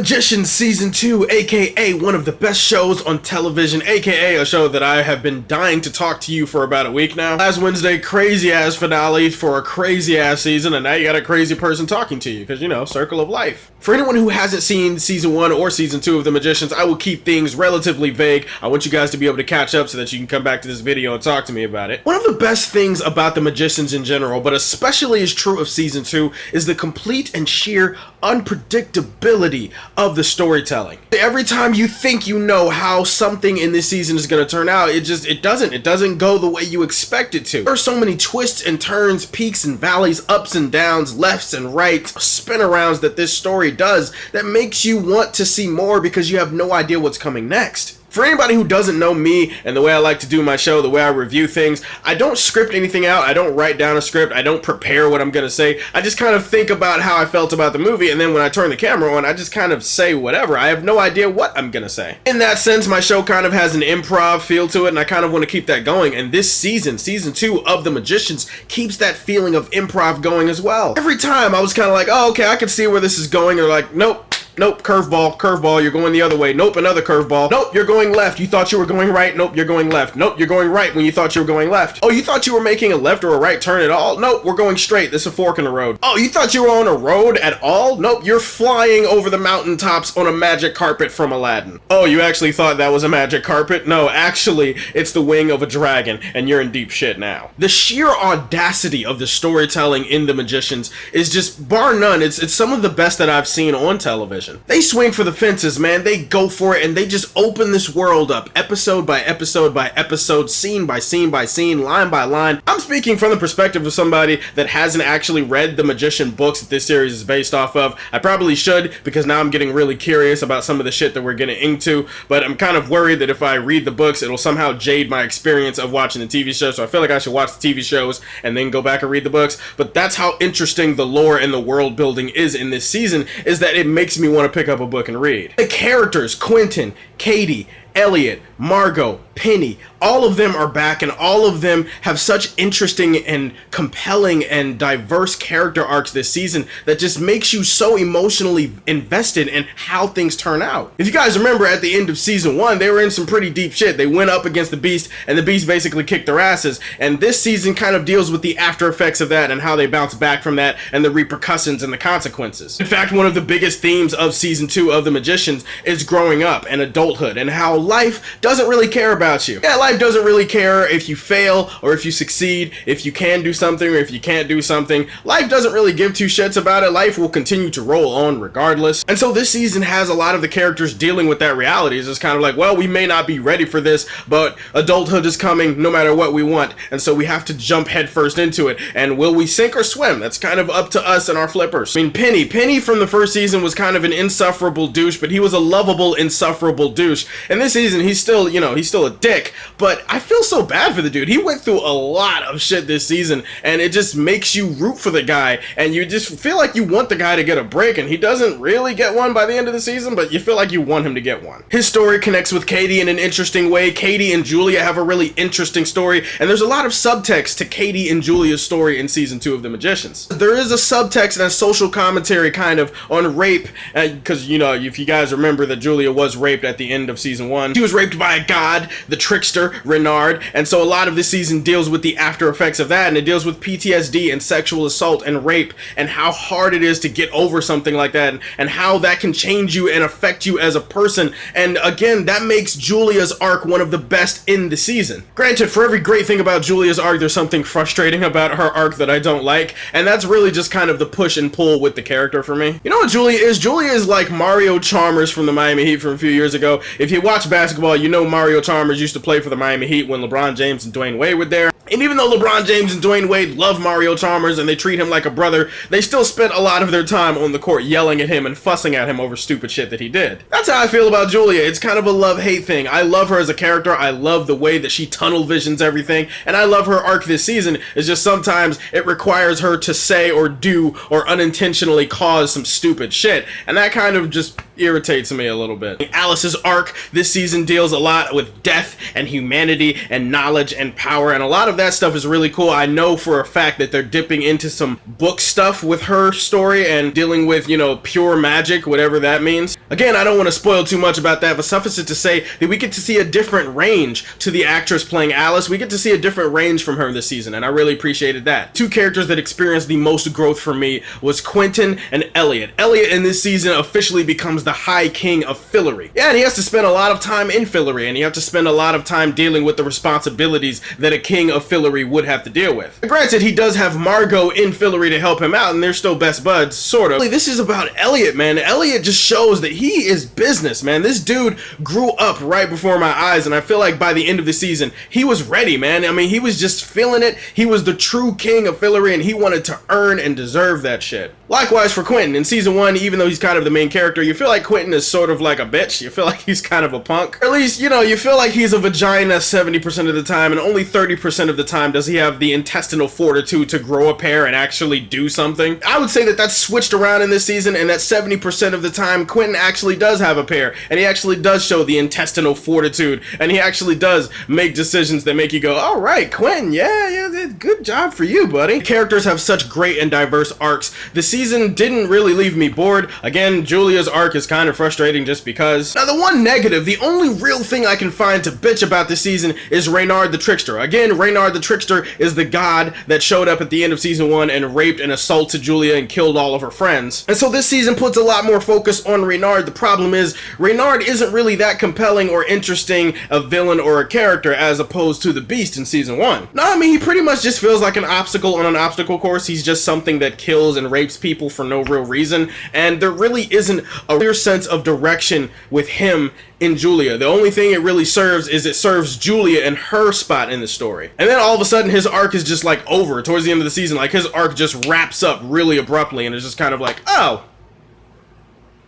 Magicians Season 2, aka one of the best shows on television, aka a show that I have been dying to talk to you for about a week now. Last Wednesday, crazy ass finale for a crazy ass season, and now you got a crazy person talking to you, because, you know, circle of life. For anyone who hasn't seen Season 1 or Season 2 of The Magicians, I will keep things relatively vague. I want you guys to be able to catch up so that you can come back to this video and talk to me about it. One of the best things about The Magicians in general, but especially is true of Season 2, is the complete and sheer unpredictability of the storytelling. Every time you think you know how something in this season is going to turn out, it doesn't go the way you expect it to. There are so many twists and turns, peaks and valleys, ups and downs, lefts and rights, spin-arounds that this story does that makes you want to see more because you have no idea what's coming next. For anybody who doesn't know me and the way I like to do my show, the way I review things, I don't script anything out, I don't write down a script, I don't prepare what I'm gonna say, I just kind of think about how I felt about the movie, and then when I turn the camera on, I just kind of say whatever. I have no idea what I'm gonna say. In that sense, my show kind of has an improv feel to it, and I kind of want to keep that going, and this season, Season 2 of The Magicians, keeps that feeling of improv going as well. Every time I was kind of like, oh, okay, I can see where this is going, or like, nope, curveball, you're going the other way. Nope, another curveball. Nope, you're going left. You thought you were going right. Nope, you're going left. Nope, you're going right when you thought you were going left. Oh, you thought you were making a left or a right turn at all? Nope, we're going straight. There's a fork in the road. Oh, you thought you were on a road at all? Nope, you're flying over the mountaintops on a magic carpet from Aladdin. Oh, you actually thought that was a magic carpet? No, actually, it's the wing of a dragon, and you're in deep shit now. The sheer audacity of the storytelling in The Magicians is just, bar none, it's some of the best that I've seen on television. They swing for the fences, man. They go for it, and they just open this world up, episode by episode by episode, scene by scene by scene, line by line. I'm speaking from the perspective of somebody that hasn't actually read the Magician books that this series is based off of. I probably should, because now I'm getting really curious about some of the shit that we're getting into, but I'm kind of worried that if I read the books, it'll somehow jade my experience of watching the TV show, so I feel like I should watch the TV shows and then go back and read the books. But that's how interesting the lore and the world building is in this season, is that it makes me want to pick up a book and read. The characters, Quentin, Katie, Elliott, Margot, Penny, all of them are back, and all of them have such interesting and compelling and diverse character arcs this season that just makes you so emotionally invested in how things turn out. If you guys remember, at the end of Season 1, they were in some pretty deep shit. They went up against the Beast, and the Beast basically kicked their asses, and this season kind of deals with the after effects of that and how they bounce back from that and the repercussions and the consequences. In fact, one of the biggest themes of Season 2 of The Magicians is growing up and adulthood, and how life doesn't really care about you. Yeah, life doesn't really care if you fail or if you succeed, if you can do something or if you can't do something. Life doesn't really give two shits about it. Life will continue to roll on regardless. And so this season has a lot of the characters dealing with that reality. It's just kind of like, well, we may not be ready for this, but adulthood is coming no matter what we want, and so we have to jump headfirst into it. And will we sink or swim? That's kind of up to us and our flippers. I mean, Penny from the first season was kind of an insufferable douche, but he was a lovable, insufferable douche. And this season, he's still, you know, he's still a dick, but I feel so bad for the dude. He went through a lot of shit this season, and it just makes you root for the guy, and you just feel like you want the guy to get a break, and he doesn't really get one by the end of the season, but you feel like you want him to get one. His story connects with Katie in an interesting way. Katie and Julia have a really interesting story, and there's a lot of subtext to Katie and Julia's story in Season 2 of The Magicians. There is a subtext and a social commentary kind of on rape, because, you know, if you guys remember that Julia was raped at the end of Season 1. She was raped by a god, the trickster, Reynard, and so a lot of this season deals with the after effects of that, and it deals with PTSD and sexual assault and rape, and how hard it is to get over something like that, and how that can change you and affect you as a person. And again, that makes Julia's arc one of the best in the season. Granted, for every great thing about Julia's arc, there's something frustrating about her arc that I don't like, and that's really just kind of the push and pull with the character for me. You know what Julia is? Julia is like Mario Chalmers from the Miami Heat from a few years ago. If you watch basketball, you know Mario Chalmers used to play for the Miami Heat when LeBron James and Dwayne Wade were there. And even though LeBron James and Dwayne Wade love Mario Chalmers and they treat him like a brother, they still spent a lot of their time on the court yelling at him and fussing at him over stupid shit that he did. That's how I feel about Julia. It's kind of a love-hate thing. I love her as a character. I love the way that she tunnel visions everything, and I love her arc this season. It's just sometimes it requires her to say or do or unintentionally cause some stupid shit, and that kind of just irritates me a little bit. Alice's arc this season deals a lot with death and humanity and knowledge and power, and a lot of that stuff is really cool. I know for a fact that they're dipping into some book stuff with her story and dealing with, you know, pure magic, whatever that means. Again, I don't want to spoil too much about that, but suffice it to say that we get to see a different range to the actress playing Alice. We get to see a different range from her this season, and I really appreciated that. Two characters that experienced the most growth for me was Quentin and Elliott. Elliott in this season officially becomes the High King of Fillory. Yeah, and he has to spend a lot of time in Fillory, and you have to spend a lot of time dealing with the responsibilities that a king of Fillory would have to deal with. Granted, he does have Margot in Fillory to help him out, and they're still best buds, sort of. This is about Elliott, man. Elliott just shows that he is business, man. This dude grew up right before my eyes, and I feel like by the end of the season, he was ready, man. I mean, he was just feeling it. He was the true king of Fillory, and he wanted to earn and deserve that shit. Likewise for Quentin. In season 1, even though he's kind of the main character, you feel like Quentin is sort of like a bitch. You feel like he's kind of a punk. Or at least, you know, you feel like he's a vagina 70% of the time, and only 30% of the time does he have the intestinal fortitude to grow a pair and actually do something. I would say that that's switched around in this season, and that 70% of the time, Quentin actually does have a pair, and he actually does show the intestinal fortitude, and he actually does make decisions that make you go, all right, Quentin, yeah, good job for you, buddy. The characters have such great and diverse arcs. The season didn't really leave me bored. Again, Julia's arc is kind of frustrating just because. Now, the one negative, the only real thing I can find to bitch about this season is Reynard the Trickster. Again, Reynard the Trickster is the god that showed up at the end of season 1 and raped and assaulted Julia and killed all of her friends. And so this season puts a lot more focus on Reynard. The problem is, Reynard isn't really that compelling or interesting a villain or a character as opposed to the Beast in season 1. No, I mean, he pretty much just feels like an obstacle on an obstacle course. He's just something that kills and rapes people for no real reason, and there really isn't a clear sense of direction with him in Julia. The only thing it really serves is it serves Julia and her spot in the story. And then all of a sudden his arc is just like over towards the end of the season. Like his arc just wraps up really abruptly, and it's just kind of like, oh,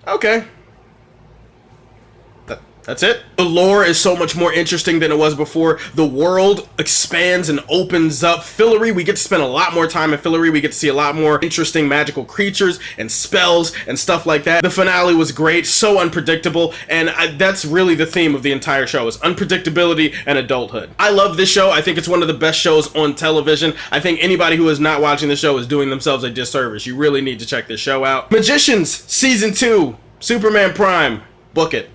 okay. That's it. The lore is so much more interesting than it was before. The world expands and opens up. Fillory, we get to spend a lot more time in Fillory. We get to see a lot more interesting magical creatures and spells and stuff like that. The finale was great, so unpredictable, and that's really the theme of the entire show, is unpredictability and adulthood. I love this show. I think it's one of the best shows on television. I think anybody who is not watching the show is doing themselves a disservice. You really need to check this show out. Magicians, Season 2, Superman Prime. Book it.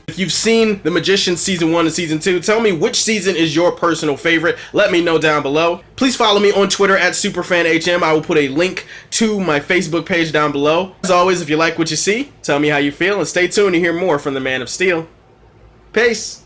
If you've seen The Magician Season 1 and Season 2, tell me which season is your personal favorite. Let me know down below. Please follow me on Twitter at SuperFanHM. I will put a link to my Facebook page down below. As always, if you like what you see, tell me how you feel, and stay tuned to hear more from the Man of Steel. Peace.